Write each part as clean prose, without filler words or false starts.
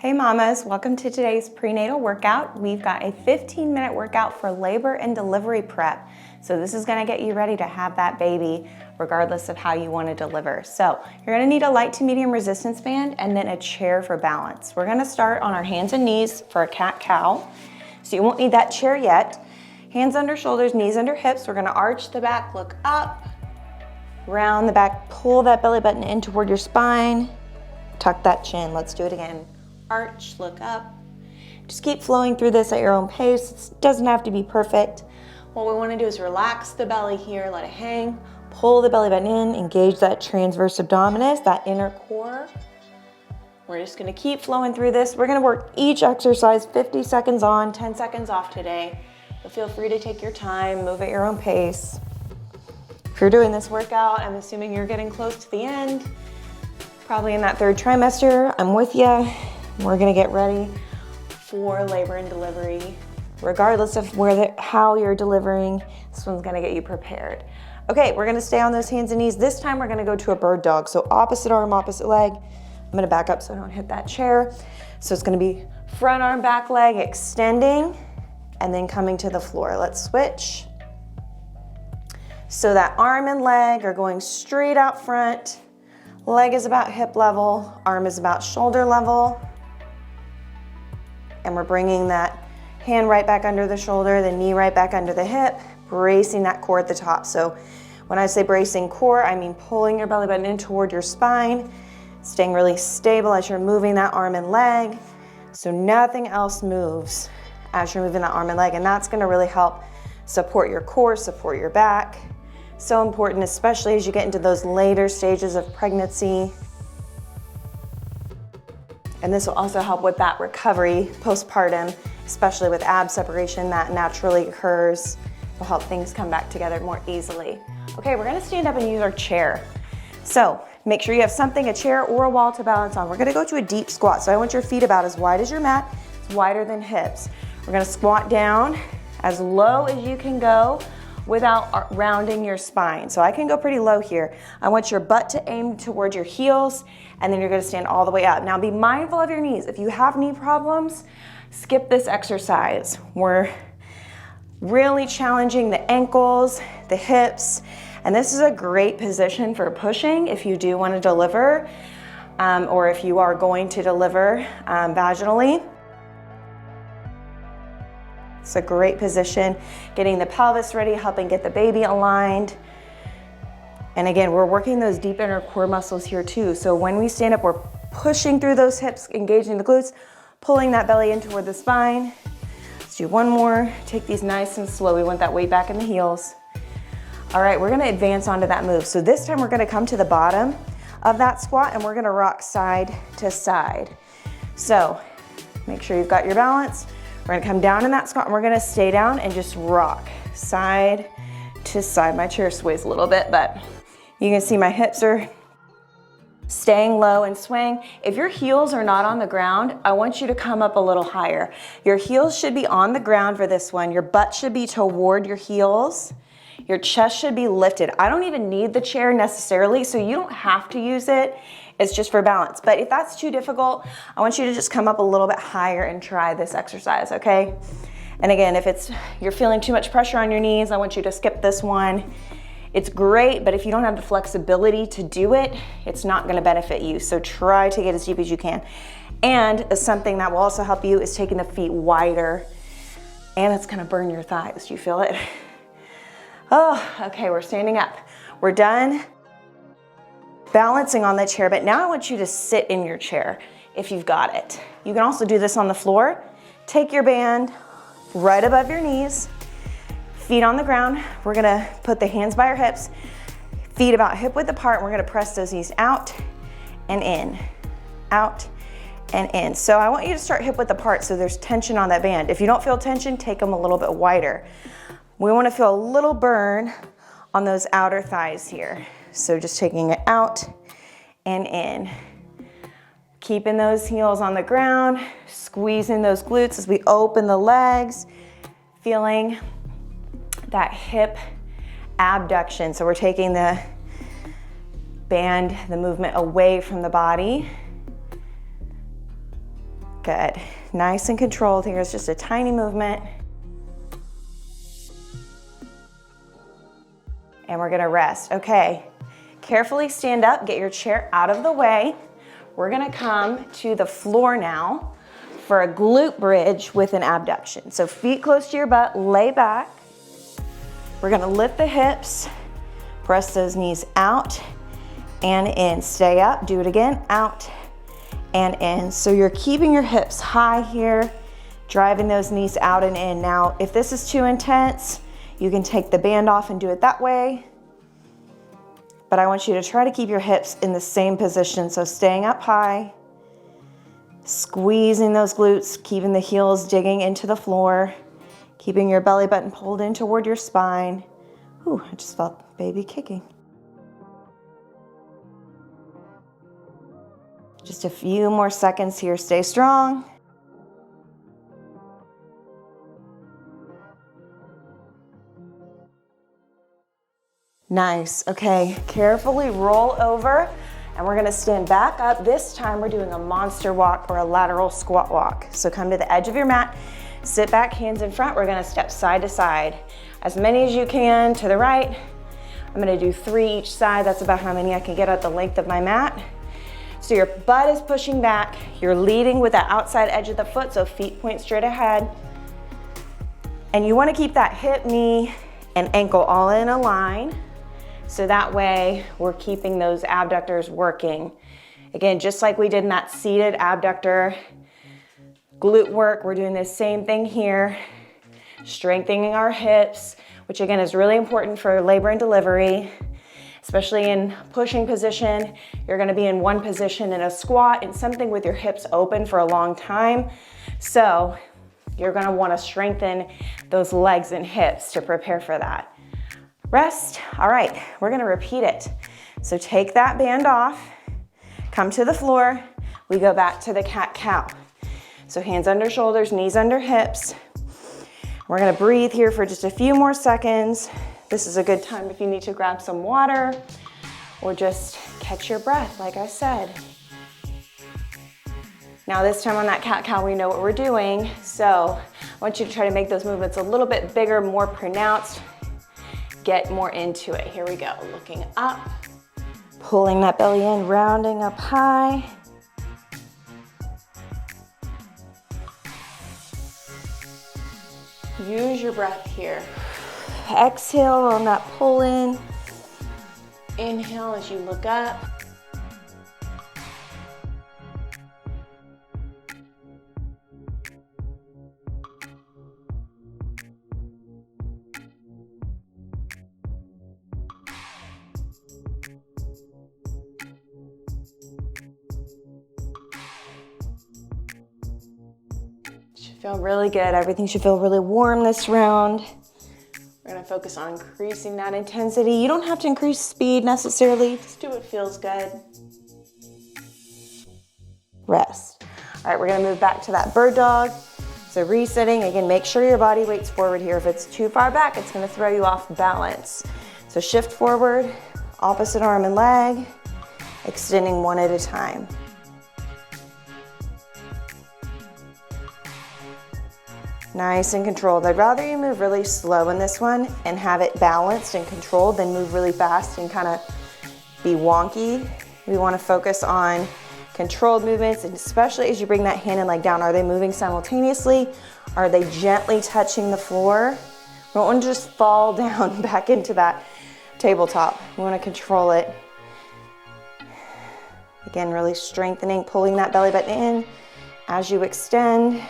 Hey mamas, welcome to today's prenatal workout. We've got a 15-minute workout for labor and delivery prep. So this is gonna get you ready to have that baby regardless of how you wanna deliver. So you're gonna need a light to medium resistance band and then a chair for balance. We're gonna start on our hands and knees for a cat-cow. So you won't need that chair yet. Hands under shoulders, knees under hips. We're gonna arch the back, look up, round the back, pull that belly button in toward your spine, tuck that chin. Let's do it again. Arch, look up. Just keep flowing through this at your own pace. It doesn't have to be perfect. What we want to do is relax the belly here, let it hang, pull the belly button in, engage that transverse abdominis, that inner core. We're just going to keep flowing through this. We're going to work each exercise 50 seconds on, 10 seconds off today. But feel free to take your time, move at your own pace. If you're doing this workout, I'm assuming you're getting close to the end, probably in that third trimester. I'm with you. We're gonna get ready for labor and delivery. Regardless of how you're delivering, this one's gonna get you prepared. Okay, we're gonna stay on those hands and knees. This time we're gonna go to a bird dog. So opposite arm, opposite leg. I'm gonna back up so I don't hit that chair. So it's gonna be front arm, back leg, extending, and then coming to the floor. Let's switch. So that arm and leg are going straight out front. Leg is about hip level, arm is about shoulder level. And we're bringing that hand right back under the shoulder, the knee right back under the hip, bracing that core at the top. So when I say bracing core, I mean pulling your belly button in toward your spine, staying really stable as you're moving that arm and leg. So nothing else moves as you're moving that arm and leg. And that's gonna really help support your core, support your back. So important, especially as you get into those later stages of pregnancy. And this will also help with that recovery postpartum, especially with ab separation that naturally occurs. Will help things come back together more easily. Okay, we're gonna stand up and use our chair. So make sure you have something, a chair or a wall to balance on. We're gonna go to a deep squat. So I want your feet about as wide as your mat, it's wider than hips. We're gonna squat down as low as you can go without rounding your spine. So I can go pretty low here. I want your butt to aim toward your heels, and then you're gonna stand all the way up. Now be mindful of your knees. If you have knee problems, skip this exercise. We're really challenging the ankles, the hips, and this is a great position for pushing if you do wanna deliver, or if you are going to deliver vaginally. It's a great position, getting the pelvis ready, helping get the baby aligned. And again, we're working those deep inner core muscles here too. So when we stand up, we're pushing through those hips, engaging the glutes, pulling that belly in toward the spine. Let's do one more. Take these nice and slow. We want that weight back in the heels. All right, we're gonna advance onto that move. So this time we're gonna come to the bottom of that squat and we're gonna rock side to side. So make sure you've got your balance. We're gonna come down in that squat and we're gonna stay down and just rock side to side. My chair sways a little bit, but you can see my hips are staying low and swaying. If your heels are not on the ground, I want you to come up a little higher. Your heels should be on the ground for this one. Your butt should be toward your heels. Your chest should be lifted. I don't even need the chair necessarily, so you don't have to use it. It's just for balance. But if that's too difficult, I want you to just come up a little bit higher and try this exercise, okay? And again, if you're feeling too much pressure on your knees, I want you to skip this one. It's great, but if you don't have the flexibility to do it, it's not gonna benefit you. So try to get as deep as you can. And something that will also help you is taking the feet wider, and it's gonna burn your thighs. Do you feel it? Oh, okay, we're standing up. We're done balancing on the chair, but now I want you to sit in your chair if you've got it. You can also do this on the floor. Take your band right above your knees, feet on the ground. We're gonna put the hands by our hips, feet about hip width apart, and we're gonna press those knees out and in, out and in. So I want you to start hip width apart so there's tension on that band. If you don't feel tension, take them a little bit wider. We wanna feel a little burn on those outer thighs here. So just taking it out and in. Keeping those heels on the ground, squeezing those glutes as we open the legs, feeling that hip abduction. So we're taking the band, the movement away from the body. Good. Nice and controlled here. It's just a tiny movement. And we're gonna rest. Okay, carefully stand up, get your chair out of the way. We're gonna come to the floor now for a glute bridge with an abduction. So feet close to your butt, lay back. We're gonna lift the hips, press those knees out and in. Stay up, do it again, out and in. So you're keeping your hips high here, driving those knees out and in. Now, if this is too intense, you can take the band off and do it that way. But I want you to try to keep your hips in the same position. So staying up high, squeezing those glutes, keeping the heels digging into the floor, keeping your belly button pulled in toward your spine. Ooh, I just felt baby kicking. Just a few more seconds here. Stay strong. Nice. Okay, carefully roll over and we're gonna stand back up. This time we're doing a monster walk or a lateral squat walk. So come to the edge of your mat, sit back, hands in front. We're gonna step side to side. As many as you can to the right. I'm gonna do 3 each side. That's about how many I can get at the length of my mat. So your butt is pushing back. You're leading with the outside edge of the foot, so feet point straight ahead. And you wanna keep that hip, knee, and ankle all in a line. So that way we're keeping those abductors working. Again, just like we did in that seated abductor glute work, we're doing the same thing here, strengthening our hips, which again is really important for labor and delivery, especially in pushing position. You're gonna be in one position in a squat and something with your hips open for a long time. So you're gonna wanna strengthen those legs and hips to prepare for that. Rest. All right, we're gonna repeat it. So take that band off, come to the floor. We go back to the cat-cow. So hands under shoulders, knees under hips. We're gonna breathe here for just a few more seconds. This is a good time if you need to grab some water or just catch your breath, like I said. Now this time on that cat-cow, we know what we're doing. So I want you to try to make those movements a little bit bigger, more pronounced. Get more into it. Here we go. Looking up, pulling that belly in, rounding up high. Use your breath here. Exhale on that pull in. Inhale as you look up. Feel really good. Everything should feel really warm this round. We're gonna focus on increasing that intensity. You don't have to increase speed necessarily. Just do what feels good. Rest. All right, we're gonna move back to that bird dog. So resetting, again, make sure your body weight's forward here. If it's too far back, it's gonna throw you off balance. So shift forward, opposite arm and leg, extending one at a time. Nice and controlled. I'd rather you move really slow in this one and have it balanced and controlled than move really fast and kind of be wonky. We want to focus on controlled movements, and especially as you bring that hand and leg down, are they moving simultaneously? Are they gently touching the floor? We don't want to just fall down back into that tabletop. We want to control it. Again, really strengthening, pulling that belly button in as you extend.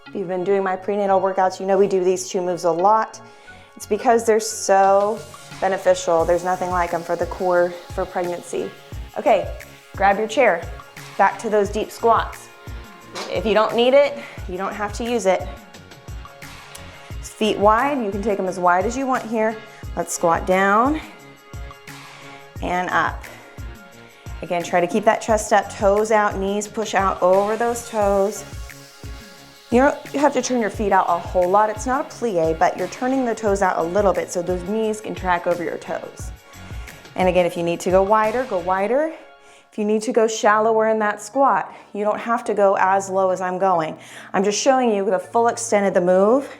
If you've been doing my prenatal workouts, you know we do these 2 moves a lot. It's because they're so beneficial. There's nothing like them for the core for pregnancy. Okay, grab your chair. Back to those deep squats. If you don't need it, you don't have to use it. Feet wide, you can take them as wide as you want here. Let's squat down and up. Again, try to keep that chest up, toes out, knees push out over those toes. You don't have to turn your feet out a whole lot. It's not a plie, but you're turning the toes out a little bit so those knees can track over your toes. And again, if you need to go wider, go wider. If If you need to go shallower in that squat, you don't have to go as low as I'm going. I'm just showing you the full extent of the move.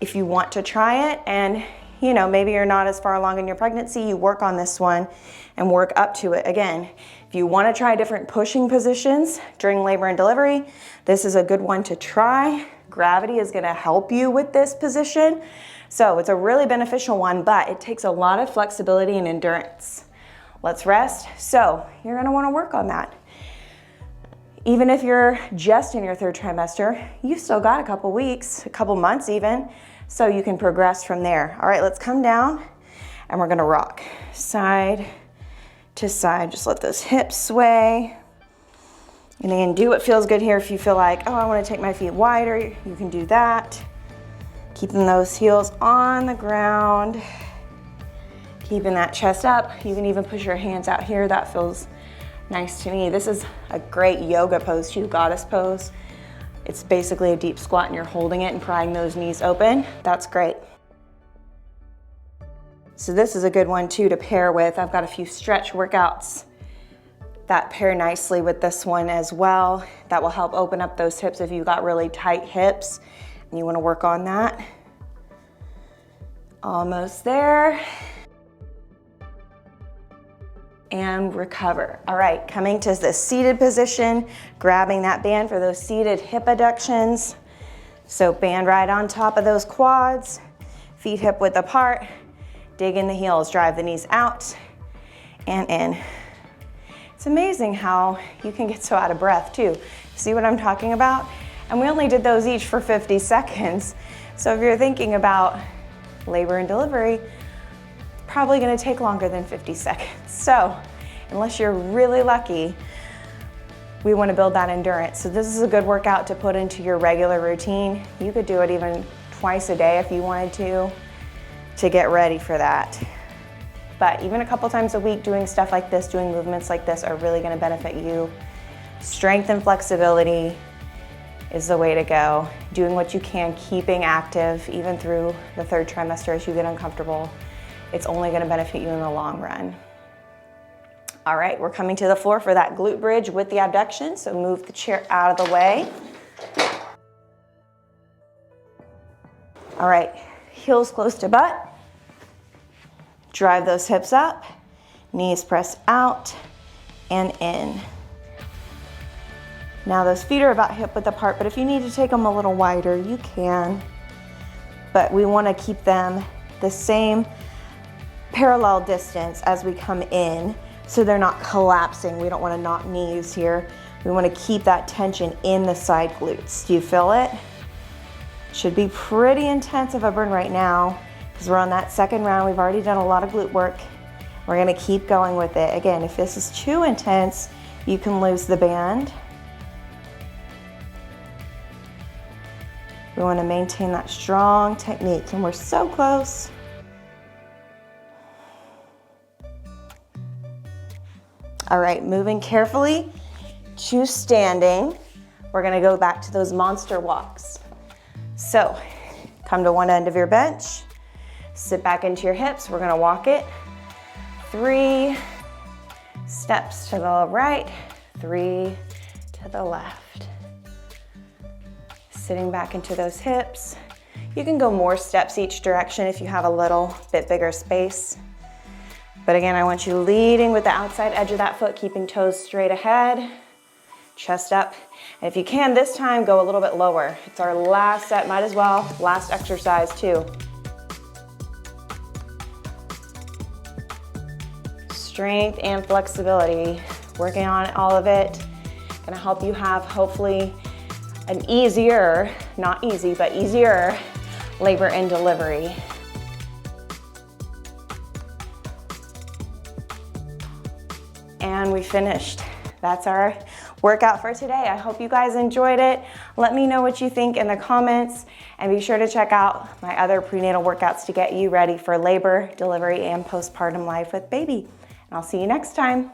If you want to try it, and you know, maybe you're not as far along in your pregnancy, you work on this one and work up to it. Again, if you want to try different pushing positions during labor and delivery, this is a good one to try. Gravity is going to help you with this position. So it's a really beneficial one, but it takes a lot of flexibility and endurance. Let's rest. So you're going to want to work on that. Even if you're just in your 3rd trimester, you still got a couple weeks, a couple months even, so you can progress from there. All right, let's come down and we're going to rock side to side. Just let those hips sway. And then do what feels good here. If you feel like, oh, I want to take my feet wider, you can do that. Keeping those heels on the ground. Keeping that chest up. You can even push your hands out here. That feels nice to me. This is a great yoga pose too, goddess pose. It's basically a deep squat and you're holding it and prying those knees open. That's great. So this is a good one too to pair with. I've got a few stretch workouts that pair nicely with this one as well. That will help open up those hips if you've got really tight hips and you want to work on that. Almost there. And recover. All right, coming to the seated position, grabbing that band for those seated hip adductions. So band right on top of those quads, feet hip width apart, dig in the heels, drive the knees out and in. It's amazing how you can get so out of breath too. See what I'm talking about? And we only did those each for 50 seconds. So if you're thinking about labor and delivery, probably going to take longer than 50 seconds. So unless you're really lucky, we want to build that endurance. So this is a good workout to put into your regular routine. You could do it even twice a day if you wanted to get ready for that. But even a couple times a week doing stuff like this, doing movements like this are really going to benefit you. Strength and flexibility is the way to go. Doing what you can, keeping active even through the 3rd trimester as you get uncomfortable. It's only going to benefit you in the long run. All right, we're coming to the floor for that glute bridge with the abduction. So move the chair out of the way. All right, heels close to butt. Drive those hips up, knees press out and in. Now those feet are about hip width apart, but if you need to take them a little wider, you can. But we want to keep them the same parallel distance as we come in so they're not collapsing. We don't want to knock knees here. We want to keep that tension in the side glutes. Do you feel it? Should be pretty intense of a burn right now because we're on that 2nd round. We've already done a lot of glute work. We're going to keep going with it. Again, if this is too intense, you can lose the band. We want to maintain that strong technique, and we're so close. All right, moving carefully to standing. We're gonna go back to those monster walks. So come to one end of your bench, sit back into your hips. We're gonna walk it. 3 steps to the right, 3 to the left. Sitting back into those hips. You can go more steps each direction if you have a little bit bigger space. But again, I want you leading with the outside edge of that foot, keeping toes straight ahead, chest up. And if you can, this time, go a little bit lower. It's our last set, might as well, last exercise too. Strength and flexibility, working on all of it. Gonna help you have, hopefully, an easier, not easy, but easier labor and delivery. And we finished. That's our workout for today. I hope you guys enjoyed it. Let me know what you think in the comments, and be sure to check out my other prenatal workouts to get you ready for labor, delivery, and postpartum life with baby. And I'll see you next time.